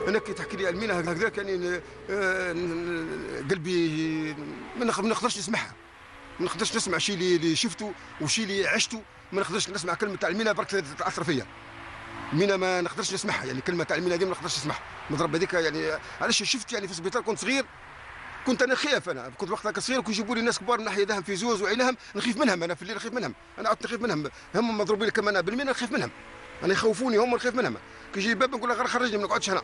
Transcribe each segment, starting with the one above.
انا كي تحكي لي المينا هكذاك يعني قلبي ما نقدرش نسمعها. ما نقدرش نسمع شيء اللي شفته وشيء اللي عشته. ما نقدرش نسمع كلمه تاع المينا برك تاثر فيا. المينا ما نقدرش نسمعها، يعني كلمه تاع المينا دي ما نقدرش نسمعها. مضرب هذيك يعني علاش شفت يعني في السبيطار كنت صغير، كنت انا خايف. انا كنت وقتها صغير ويجيبوا لي ناس كبار من ناحيه دهم في زوز وعينهم، نخيف منهم. انا في الليل نخيف منهم، انا عدت نخيف منهم. هم مضروبين كما انا بالمينا نخيف منهم، انا يخوفوني هم نخاف منهم. كي يجي الباب نقول له غير خرجني ما نقعدش هنا.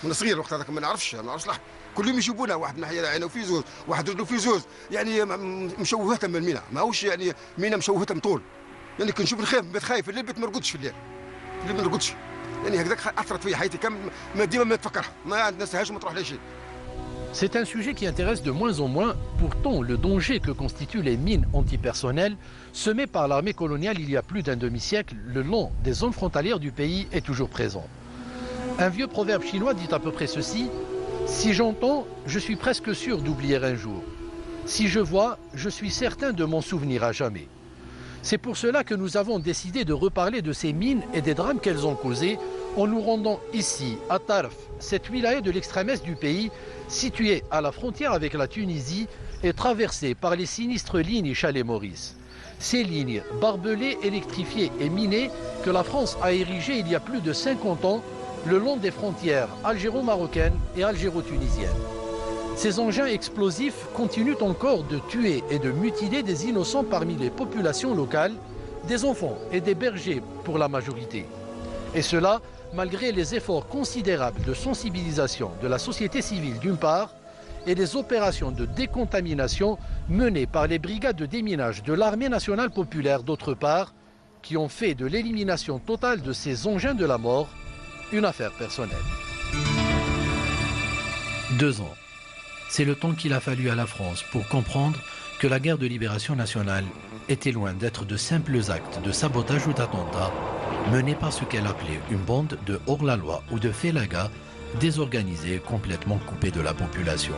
وانا صغير وقت هذاك ما نعرفش لحد كل يوم يجيبونا واحد من ناحيه عينه في زوز، واحد رجله في زوز، يعني مشوهته من المينا. ماهوش يعني مينا مشوهته مطول، يعني كي نشوف نخاف بيت خايف الليل بيت ما نرقدش في الليل. في الليل ما نرقدش، يعني هكذاك اثرت في حياتي كم ديما ما نتفكرها، ما ننساهاش وما تروح لي شيء. C'est un sujet qui intéresse de moins en moins. Pourtant, le danger que constituent les mines antipersonnelles semées par l'armée coloniale il y a plus d'un demi-siècle le long des zones frontalières du pays est toujours présent. Un vieux proverbe chinois dit à peu près ceci: si j'entends, je suis presque sûr d'oublier un jour. Si je vois, je suis certain de m'en souvenir à jamais. C'est pour cela que nous avons décidé de reparler de ces mines et des drames qu'elles ont causés en nous rendant ici, à Tarf, cette wilaya de l'extrême-est du pays, située à la frontière avec la Tunisie et traversée par les sinistres lignes Chalet-Maurice. Ces lignes barbelées, électrifiées et minées que la France a érigées il y a plus de 50 ans le long des frontières algéro-marocaines et algéro-tunisiennes. Ces engins explosifs continuent encore de tuer et de mutiler des innocents parmi les populations locales, des enfants et des bergers pour la majorité. Et cela, malgré les efforts considérables de sensibilisation de la société civile d'une part et les opérations de décontamination menées par les brigades de déminage de l'armée nationale populaire d'autre part, qui ont fait de l'élimination totale de ces engins de la mort une affaire personnelle. 2 ans. C'est le temps qu'il a fallu à la France pour comprendre que la guerre de libération nationale était loin d'être de simples actes de sabotage ou d'attentats menés par ce qu'elle appelait une bande de hors-la-loi ou de félagas désorganisés, complètement coupés de la population.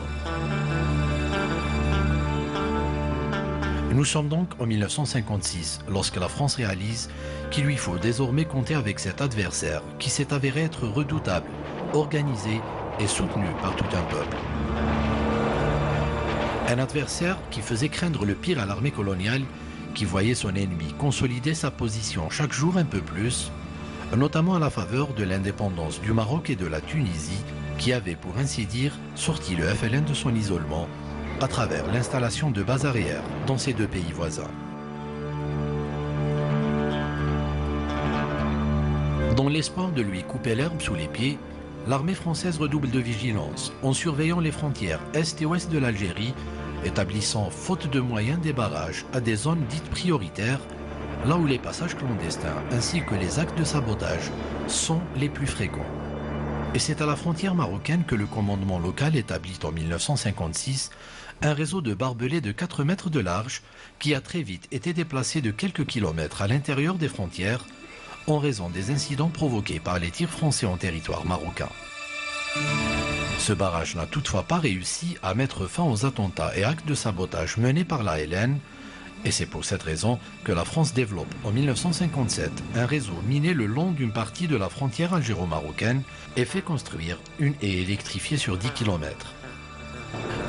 Nous sommes donc en 1956, lorsque la France réalise qu'il lui faut désormais compter avec cet adversaire qui s'est avéré être redoutable, organisé et soutenu par tout un peuple. Un adversaire qui faisait craindre le pire à l'armée coloniale, qui voyait son ennemi consolider sa position chaque jour un peu plus, notamment à la faveur de l'indépendance du Maroc et de la Tunisie, qui avait pour ainsi dire sorti le FLN de son isolement à travers l'installation de bases arrières dans ces 2 pays voisins. Dans l'espoir de lui couper l'herbe sous les pieds, l'armée française redouble de vigilance en surveillant les frontières est et ouest de l'Algérie, établissant faute de moyens des barrages à des zones dites prioritaires, là où les passages clandestins ainsi que les actes de sabotage sont les plus fréquents. Et c'est à la frontière marocaine que le commandement local établit en 1956 un réseau de barbelés de 4 mètres de large qui a très vite été déplacé de quelques kilomètres à l'intérieur des frontières en raison des incidents provoqués par les tirs français en territoire marocain. Ce barrage n'a toutefois pas réussi à mettre fin aux attentats et actes de sabotage menés par la LN, et c'est pour cette raison que la France développe en 1957 un réseau miné le long d'une partie de la frontière algéro-marocaine et fait construire une haie électrifiée sur 10 km.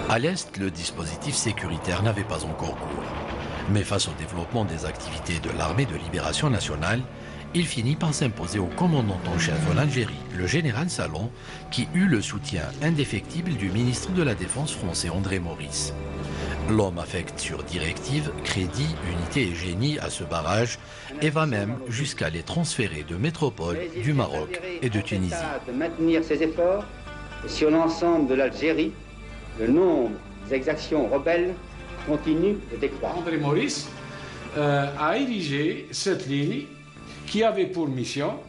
À l'est, le dispositif sécuritaire n'avait pas encore cours, mais face au développement des activités de l'armée de libération nationale, il finit par s'imposer au commandant en chef en Algérie, le général Salon, qui eut le soutien indéfectible du ministre de la Défense français André Maurice. L'homme affecte sur directive, crédit, unité et génie à ce barrage et va même jusqu'à les transférer de métropole du Maroc et de Tunisie. De maintenir ses efforts sur l'ensemble de l'Algérie, le nombre des exactions rebelles continue de décroître. André Maurice a érigé cette ligne qui avait pour mission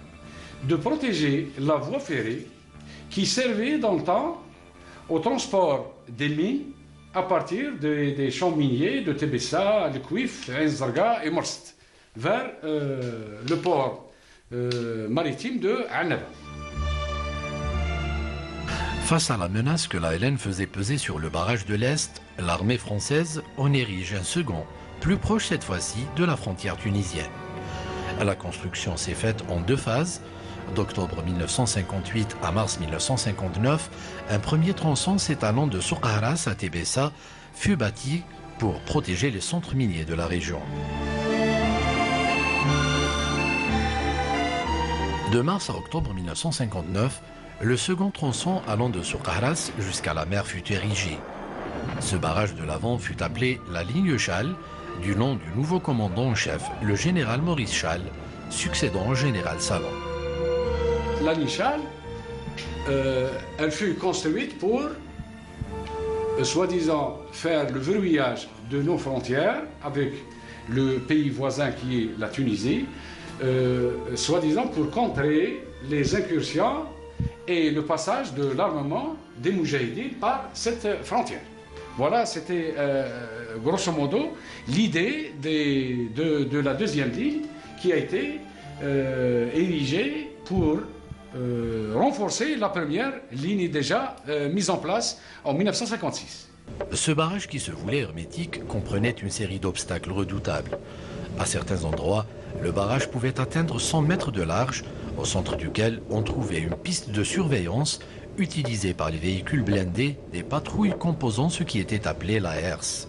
de protéger la voie ferrée qui servait dans le temps au transport des mines à partir des champs miniers de Tébessa, Al-Kouif, Ain Zarga et Morst vers le port maritime de Annaba. Face à la menace que la LN faisait peser sur le barrage de l'Est, l'armée française en érige un second, plus proche cette fois-ci de la frontière tunisienne. La construction s'est faite en 2 phases. D'octobre 1958 à mars 1959, un premier tronçon s'étalant de Soukharas à Tébessa fut bâti pour protéger les centres miniers de la région. De mars à octobre 1959, le second tronçon allant de Soukharas jusqu'à la mer fut érigé. Ce barrage de l'avant fut appelé la ligne Chal, du nom du nouveau commandant en chef, le général Maurice Chal, succédant au général Salon. La ligne Chal, elle fut construite pour, soi-disant, faire le verrouillage de nos frontières avec le pays voisin qui est la Tunisie, soi-disant pour contrer les incursions et le passage de l'armement des Moudjahidines par cette frontière. Voilà, c'était grosso modo l'idée de la deuxième ligne qui a été érigée pour renforcer la première ligne déjà mise en place en 1956. Ce barrage qui se voulait hermétique comprenait une série d'obstacles redoutables. À certains endroits, le barrage pouvait atteindre 100 mètres de large, au centre duquel on trouvait une piste de surveillance utilisée par les véhicules blindés des patrouilles composant ce qui était appelé la herse.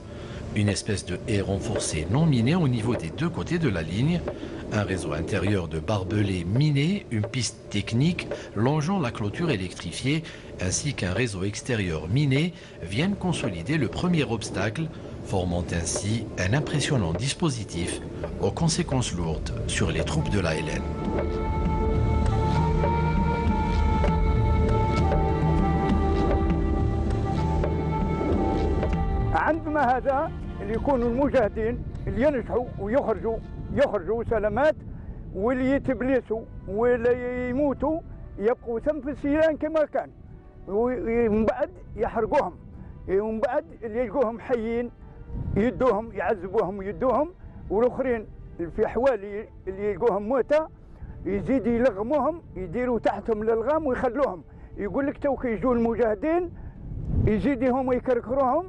Une espèce de haie renforcée non minée au niveau des deux côtés de la ligne, un réseau intérieur de barbelés minés, une piste technique longeant la clôture électrifiée, ainsi qu'un réseau extérieur miné viennent consolider le premier obstacle, formant ainsi un impressionnant dispositif aux conséquences lourdes sur les troupes de l'ALN. عندما هذا اللي يكونوا المجاهدين اللي ينجحوا ويخرجوا سلامات واللي يتبلسوا واللي يموتوا يبقوا ثم في السيلان كما كان ومن بعد يحرقوهم ومن بعد اللي يلقوهم حيين يدوهم يعذبوهم ويدوهم والاخرين في حوالي اللي يلقوهم موتى يزيد يلغموهم يديروا تحتهم الالغام ويخلوهم يقول لك تو كي يجوا المجاهدين يزيدهم يكركروهم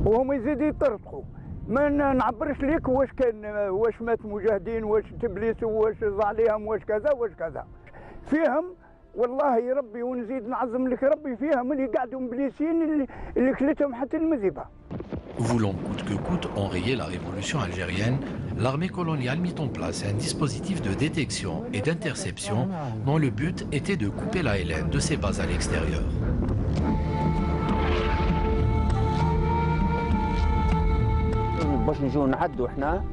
وهم يزيدوا يطرقوا ما نعبرش ليك واش كان واش مات مجاهدين واش تبليسوا واش عليهم واش كذا واش كذا فيهم والله يا ربي ونزيد نعظم لك ربي فيهم اللي قعدوا مبليسين اللي كلتهم حتى المذيبه. Voulant coûte que coûte enrayer la révolution algérienne, l'armée coloniale mit en place un dispositif de détection et d'interception dont le but était de couper l'ALN de ses bases à l'extérieur. باش نجيو نعدوا احنا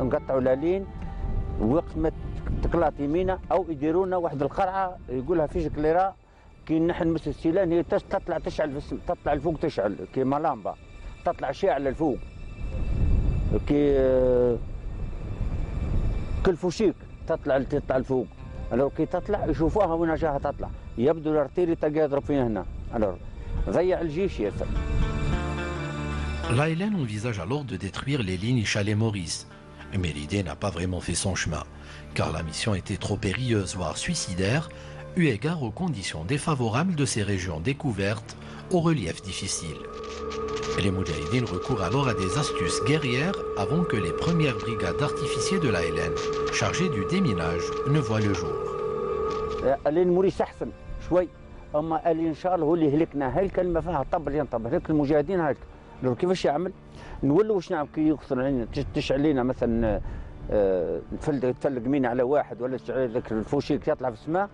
نقطعوا لالين وقت ما تقلاط يمينه او يديروا لنا واحد القرعه يقولها فيش كليرا كي نحن نمس السيلان هي تطلع تشعل تطلع الفوق تشعل كيما لامبه تطلع شاعله الفوق كي كالفوشيك تطلع الفوق الو كي تطلع يشوفوها وين جاها تطلع يبدو الارتيري تلقاه يضرب فينا هنا الو ضيع الجيش ياسر. L'ALN envisage alors de détruire les lignes Chalet-Maurice, mais l'idée n'a pas vraiment fait son chemin, car la mission était trop périlleuse, voire suicidaire, eu égard aux conditions défavorables de ces régions découvertes, au relief difficile. Les Moudjahidines recourent alors à des astuces guerrières avant que les premières brigades d'artificiers de l'ALN, chargées du déminage, ne voient le jour. موريس احسن شوي اما قال لي ان شاء الله هو اللي هلكنا هاي الكلمه فيها طبل ينطبل هلك المجاهدين هلك لو كيفاش يعمل نولوا واش نعمل كي يخسر علينا تشعل لنا مثلا تفلق مينا على واحد ولا تشعل ذاك الفوشيك يطلع في السماء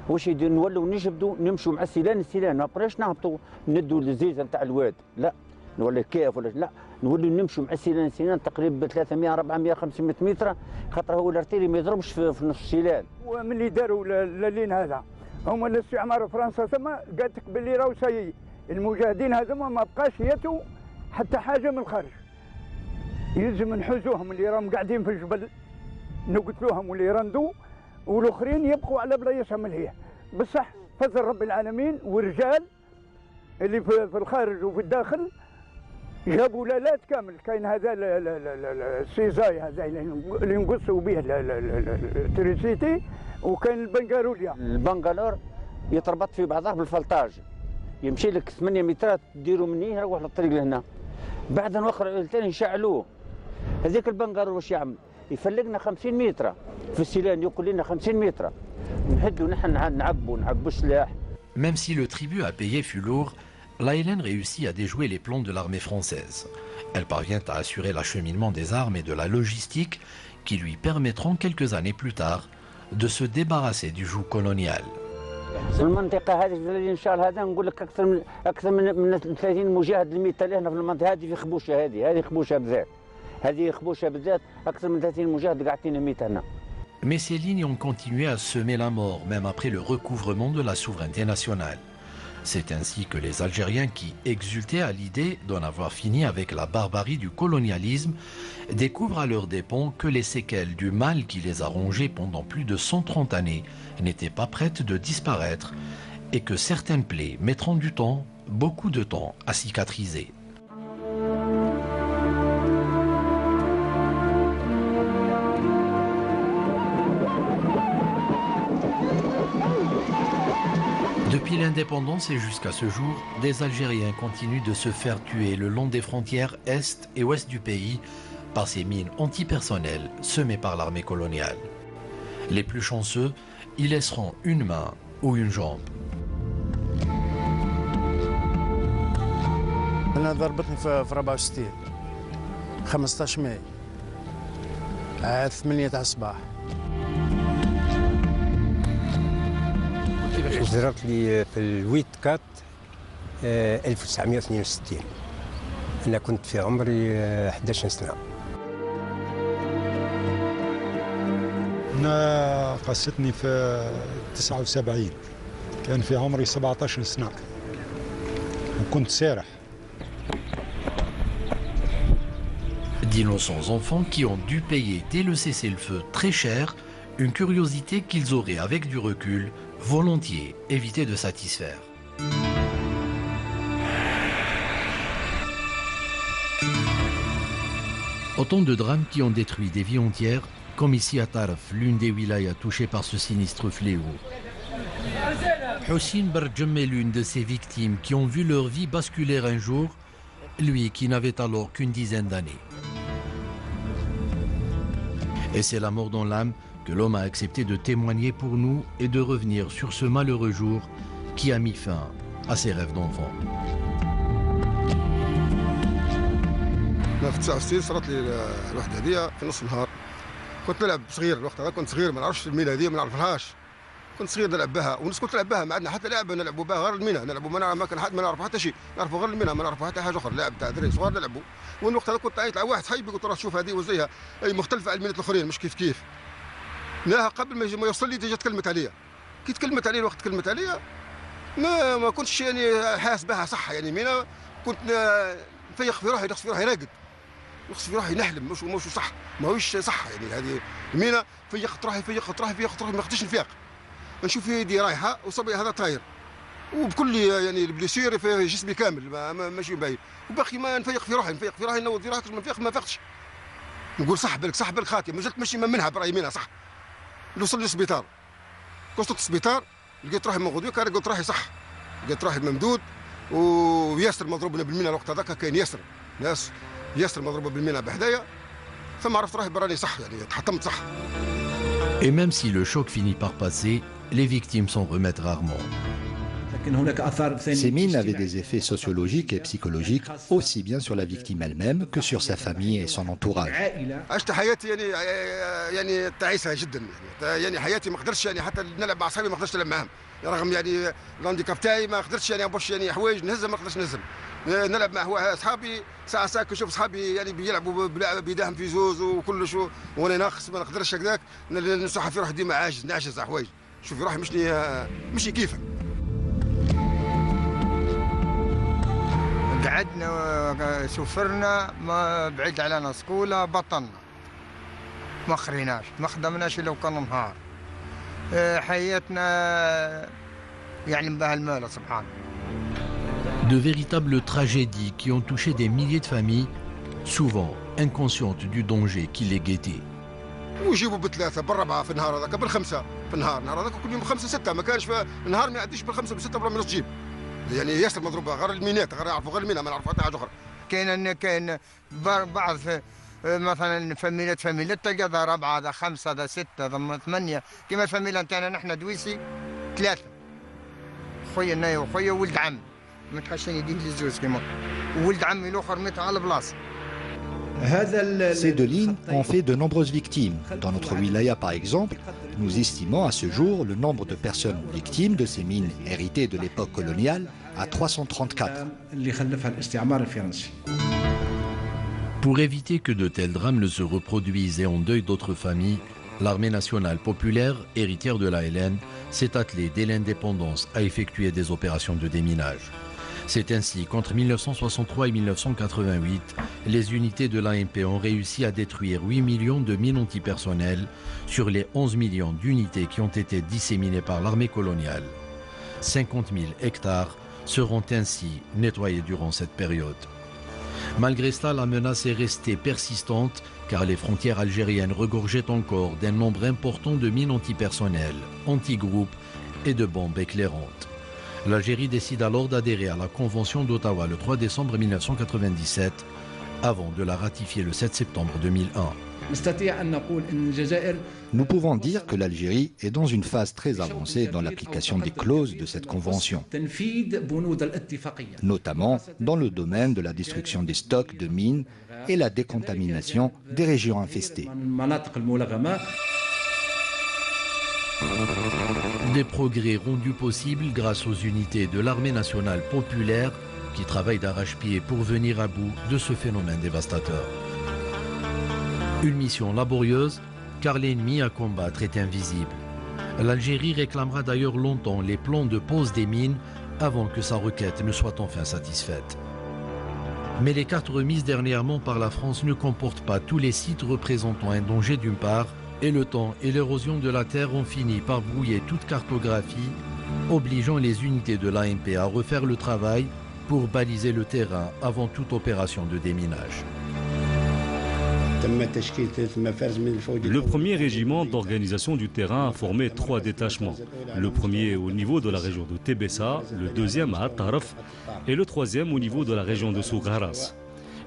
واش يدير نولوا نجبدوا نمشوا مع السيلان ما بقاش نهبطوا ندوا الزيزه نتاع الواد لا ولا كيف ولا لا نولوا نمشوا مع السيلان تقريبا 300 400 500 متر خاطر هو الارتيري ما يضربش في نص السيلان. ومن اللي داروا اللين هذا هما الاستعمار فرنسا ثم قالت لك باللي راهو ساي المجاهدين هذوما ما بقاش ياتوا حتى حاجه من الخارج يلزم نحوزوهم اللي راهم قاعدين في الجبل نقتلوهم واللي يرندوا والاخرين يبقوا على بلايصهم ملهيه بصح فضل رب العالمين والرجال اللي في الخارج وفي الداخل جابوا لالات كامل كاين هذا السيزاي هذا اللي نقصوا به التريسيتي وكاين البنغالوريا البنغالور يتربط في بعضها بالفلتاج يمشي لك 8 مترات ديروا مني يروح للطريق لهنا بعد اخر ثاني يشعلوه هذيك البنغالور واش يعمل يفلقنا 50 متر في السيلان، ياكل لنا 50 متر، نحدوا نحن نعبوا السلاح. Même si le tribut à payer fut lourd, l'ALN réussit à déjouer les plans de l'armée française. Elle parvient à assurer l'acheminement des armes et de la logistique qui lui permettront quelques années plus tard de se débarrasser du joug colonial. في المنطقة هذه إن شاء الله هذا نقول لك أكثر من 30 مجاهد الميتال هنا في المنطقة هذه في خبوشة، هذه خبوشة بالذات، هذه خبوشة بالذات أكثر من 30 مجاهد قاعدين ميت هنا. Mais ces lignes ont continué à semer la mort même après le recouvrement de la souveraineté nationale. C'est ainsi que les Algériens qui exultaient à l'idée d'en avoir fini avec la barbarie du colonialisme découvrent à leurs dépens que les séquelles du mal qui les a rongés pendant plus de 130 années n'étaient pas prêtes de disparaître et que certaines plaies mettront du temps, beaucoup de temps, à cicatriser. Depuis l'indépendance et jusqu'à ce jour, des Algériens continuent de se faire tuer le long des frontières est et ouest du pays par ces mines antipersonnelles semées par l'armée coloniale. Les plus chanceux y laisseront une main ou une jambe. أنا ضربتني في 64 15 ماي 8 تاع الصباح. ضربت لي في الويت كات 1962. أنا كنت في عمري 11 سنة. أنا قصتني في 79 كان في عمري 17 سنة وكنت سارح. D'innocents enfants qui ont dû payer dès le cessez-le-feu très cher une curiosité qu'ils auraient avec du recul volontiers évité de satisfaire. Autant de drames qui ont détruit des vies entières, comme ici à Tarf, l'une des wilayas touchées par ce sinistre fléau. Houssine Barjem est l'une de ces victimes qui ont vu leur vie basculer un jour, lui qui n'avait alors qu'une dizaine d'années. Et c'est la mort dans l'âme que l'homme a accepté de témoigner pour nous et de revenir sur ce malheureux jour qui a mis fin à ses rêves d'enfant. في 69 صارت لي الوحده هذه في نص النهار. كنت نلعب صغير الوقت هذا، كنت صغير ما نعرفش المينا هذه ما نعرفهاش. كنت صغير نلعب بها والناس كنت نلعب بها، ما عندنا حتى لعبه نلعبوا بها غير المينا، نلعبوا ما كان حد ما نعرفوا حتى شيء، نعرفوا غير المينا ما نعرفوا حتى حاجه اخرى، لعب تاع دراري صغار نلعبوا. والوقت هذا كنت عيط على واحد صاحبي قلت له شوف هذه وزيها اي مختلفه على المينات الاخرين مش كيف. لا قبل ما يوصل لي ديجا تكلمت عليا. كي تكلمت عليا الوقت تكلمت عليا ما كنتش يعني حاس بها صح، يعني مينا كنت نفيق في روحي، نقص في روحي راقد، نقص في روحي نحلم مش صح، ماهوش صح يعني هذه المينا. فيقت روحي ما قدرتش نفيق، نشوف يدي رايحه وصبي هذا طاير وبكل يعني البليسير في جسمي كامل ماشي باين، وباقي ما نفيق في روحي نوض في روحي ما فيقتش. نقول صح بالك خاطي مازلت ماشي منها براي مينا صح. نوصل للسبيطار، وصلت للسبيطار لقيت روحي موجود كان قلت روحي صح، لقيت روحي ممدود وياسر مضروبنا بالمينا الوقت هذاك كاين ياسر مضروبه بالمينا بحدايا، ثم عرفت روحي براني صح يعني تحطمت صح. Et même si le choc finit par passer, les victimes s'en remettent rarement. Ces mines avaient des effets sociologiques et psychologiques aussi bien sur la victime elle-même que sur sa famille et son entourage. عشت حياتي يعني تعيسه جدا، يعني حياتي ما قدرتش يعني حتى نلعب مع اصحابي ما قدرتش نلعب معاهم، رغم يعني الهانديكاب تاعي ما قدرتش يعني باش يعني حوايج نهزم ما قدرتش نهزم. نلعب مع اصحابي ساعه نشوف اصحابي يعني بيلعبوا بيداهم في زوز وكلش وانا ناقص ما نقدرش هكذاك، نصح في روحي ديما نعجز على حوايج، نشوف في روحي مش كيفك. قعدنا سافرنا ما بعيد علينا سكوله بطلنا ما خريناش ما خدمناش لو كان نهار، حياتنا يعني بها المال سبحان. De véritables tragédies qui ont touché des milliers de familles, souvent inconscientes du danger qui les guettait. ويجيبوا بالثلاثه بالربعه في النهار هذاك بالخمسه في النهار هذاك كل يوم 5 6 ما كانش في النهار ما يعديش بالخمسه بالسته بالربع تجيب، يعني ياسر مضروبه غير المينات غير يعرفوا غير المينا ما نعرفوا حتى حاجه اخرى. كاين بعض مثلا فاميلات تلقى هذا 4 هذا 5 هذا 6 هذا 8 كما الفاميله نتاعنا نحن دويسي 3 خويا انايا وخويا ولد عم ما تخشني يديه للزوز كيما وولد عمي الاخر مات على البلاصه. Ces deux lignes ont fait de nombreuses victimes. Dans notre wilaya, par exemple, nous estimons à ce jour le nombre de personnes victimes de ces mines héritées de l'époque coloniale à 334. Pour éviter que de tels drames ne se reproduisent et endeuillent d'autres familles, l'armée nationale populaire, héritière de la LN, s'est attelée dès l'indépendance à effectuer des opérations de déminage. C'est ainsi qu'entre 1963 et 1988, les unités de l'ANP ont réussi à détruire 8 millions de mines antipersonnelles sur les 11 millions d'unités qui ont été disséminées par l'armée coloniale. 50 000 hectares seront ainsi nettoyés durant cette période. Malgré cela, la menace est restée persistante car les frontières algériennes regorgeaient encore d'un nombre important de mines antipersonnelles, antigroupes et de bombes éclairantes. L'Algérie décide alors d'adhérer à la Convention d'Ottawa le 3 décembre 1997 avant de la ratifier le 7 septembre 2001. Nous pouvons dire que l'Algérie est dans une phase très avancée dans l'application des clauses de cette convention, notamment dans le domaine de la destruction des stocks de mines et la décontamination des régions infestées. Des progrès rendus possibles grâce aux unités de l'armée nationale populaire qui travaillent d'arrache-pied pour venir à bout de ce phénomène dévastateur. Une mission laborieuse car l'ennemi à combattre est invisible. L'Algérie réclamera d'ailleurs longtemps les plans de pose des mines avant que sa requête ne soit enfin satisfaite. Mais les cartes remises dernièrement par la France ne comportent pas tous les sites représentant un danger d'une part, et le temps et l'érosion de la terre ont fini par brouiller toute cartographie, obligeant les unités de l'ANP à refaire le travail pour baliser le terrain avant toute opération de déminage. Le premier régiment d'organisation du terrain a formé 3 détachements. Le premier au niveau de la région de Tébessa, le deuxième à Tarf et le troisième au niveau de la région de Sougharas.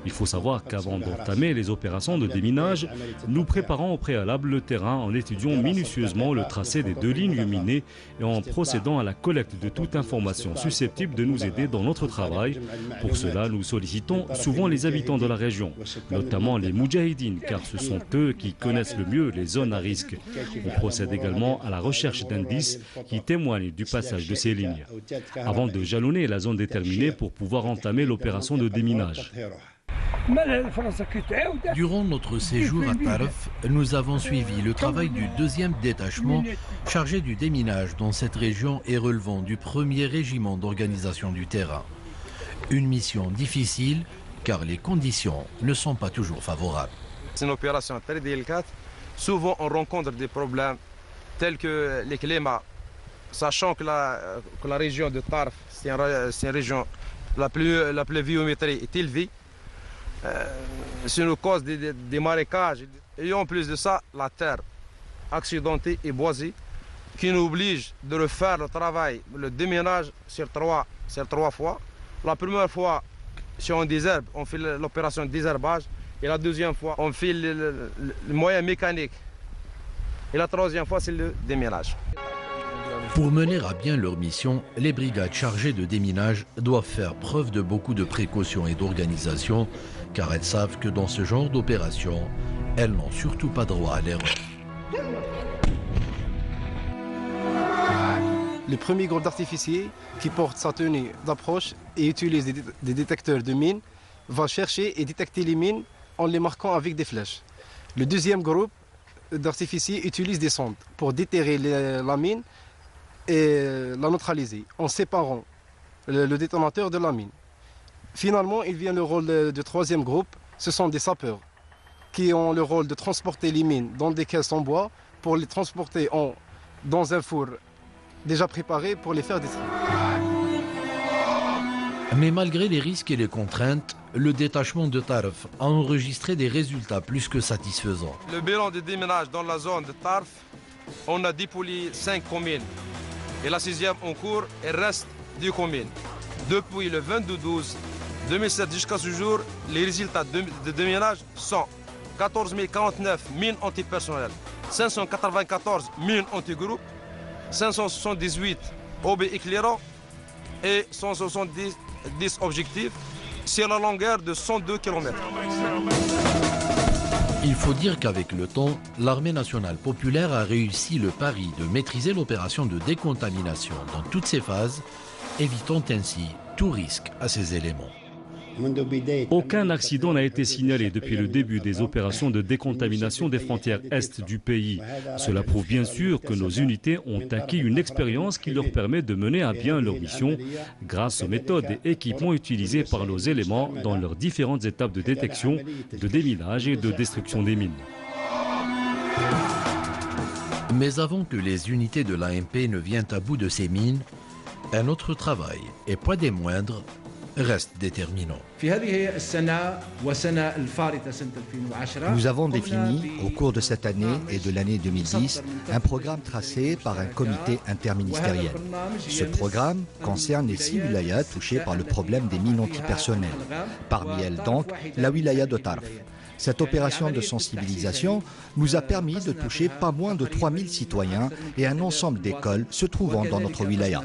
Il faut savoir qu'avant d'entamer les opérations de déminage, nous préparons au préalable le terrain en étudiant minutieusement le tracé des 2 lignes minées et en procédant à la collecte de toute information susceptible de nous aider dans notre travail. Pour cela, nous sollicitons souvent les habitants de la région, notamment les Moudjahidines, car ce sont eux qui connaissent le mieux les zones à risque. On procède également à la recherche d'indices qui témoignent du passage de ces lignes, avant de jalonner la zone déterminée pour pouvoir entamer l'opération de déminage. Durant notre séjour à Tarf, nous avons suivi le travail du 2e détachement chargé du déminage dans cette région et relevant du 1er régiment d'organisation du terrain. Une mission difficile car les conditions ne sont pas toujours favorables. C'est une opération très délicate. Souvent on rencontre des problèmes tels que les climats, sachant que la région de Tarf, c'est une région la pluviométrie est élevée. C'est une cause des marécages. Et en plus de ça, la terre accidentée et boisée qui nous oblige de refaire le travail, le déminage sur trois fois. La première fois, si on désherbe, on fait l'opération de désherbage. Et la deuxième fois, on fait le moyen mécanique. Et la troisième fois, c'est le déminage. Pour mener à bien leur mission, les brigades chargées de déminage doivent faire preuve de beaucoup de précautions et d'organisation, car elles savent que dans ce genre d'opération, elles n'ont surtout pas droit à l'erreur. Le premier groupe d'artificiers qui porte sa tenue d'approche et utilise des détecteurs de mines va chercher et détecter les mines en les marquant avec des flèches. Le deuxième groupe d'artificiers utilise des sondes pour déterrer la mine et la neutraliser en séparant le détonateur de la mine. Finalement, il vient le rôle du troisième groupe, ce sont des sapeurs qui ont le rôle de transporter les mines dans des caisses en bois pour les transporter dans un four déjà préparé pour les faire détruire. Mais malgré les risques et les contraintes, le détachement de Tarf a enregistré des résultats plus que satisfaisants. Le bilan de déminage dans la zone de Tarf, on a dépollué 5 communes. Et la 6e en cours, il reste 10 communes. Depuis le 22/12/2007 jusqu'à ce jour, les résultats de déminage sont 14 049 mines antipersonnelles, 594 mines antigroupe, 578 OB éclairants et 170 objectifs sur la longueur de 102 km. Il faut dire qu'avec le temps, l'armée nationale populaire a réussi le pari de maîtriser l'opération de décontamination dans toutes ses phases, évitant ainsi tout risque à ces éléments. Aucun accident n'a été signalé depuis le début des opérations de décontamination des frontières est du pays. Cela prouve bien sûr que nos unités ont acquis une expérience qui leur permet de mener à bien leur mission grâce aux méthodes et équipements utilisés par nos éléments dans leurs différentes étapes de détection, de déminage et de destruction des mines. Mais avant que les unités de l'AMP ne viennent à bout de ces mines, un autre travail, et pas des moindres, reste déterminant. Nous avons défini, au cours de cette année et de l'année 2010, un programme tracé par un comité interministériel. Ce programme concerne les 6 wilayas touchés par le problème des mines antipersonnelles. Parmi elles donc, la wilaya de Tarf. Cette opération de sensibilisation nous a permis de toucher pas moins de 3000 citoyens et un ensemble d'écoles se trouvant dans notre wilaya.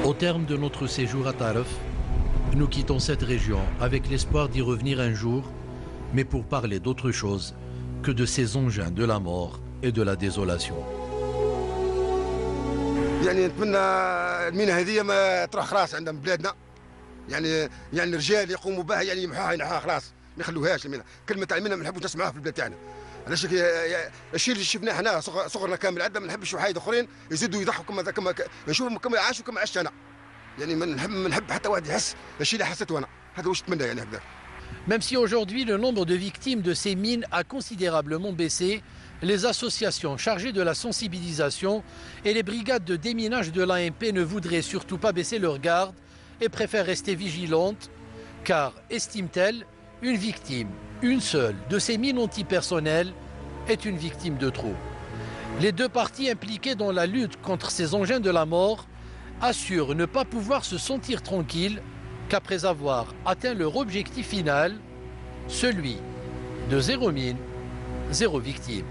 Au terme de notre séjour à Tarf, nous quittons cette région avec l'espoir d'y revenir un jour, mais pour parler d'autre chose que de ces engins de la mort et de la désolation. يعني نتمنى المينا هذه ما تروح خلاص عندنا بلادنا يعني الرجال يقوموا بها يعني يمحوها ينحوها خلاص ما يخلوهاش المينا كلمه تاع المينا ما نحبوش نسمعوها في البلاد تاعنا علاش الشيء اللي شفناه حنا صغرنا كامل عندنا ما نحبش وحايد اخرين يزيدوا يضحوا كما نشوفهم كما عاشوا كما عشت انا يعني ما نحب حتى واحد يحس الشيء اللي حسيته انا هذا واش نتمنى يعني هكذا. Même si aujourd'hui le nombre de victimes de ces mines a considérablement baissé, les associations chargées de la sensibilisation et les brigades de déminage de l'AMP ne voudraient surtout pas baisser leur garde et préfèrent rester vigilantes, car, estiment-elles, une victime, une seule, de ces mines antipersonnelles est une victime de trop. Les deux parties impliquées dans la lutte contre ces engins de la mort assurent ne pas pouvoir se sentir tranquilles qu'après avoir atteint leur objectif final, celui de 0 mine, 0 victime.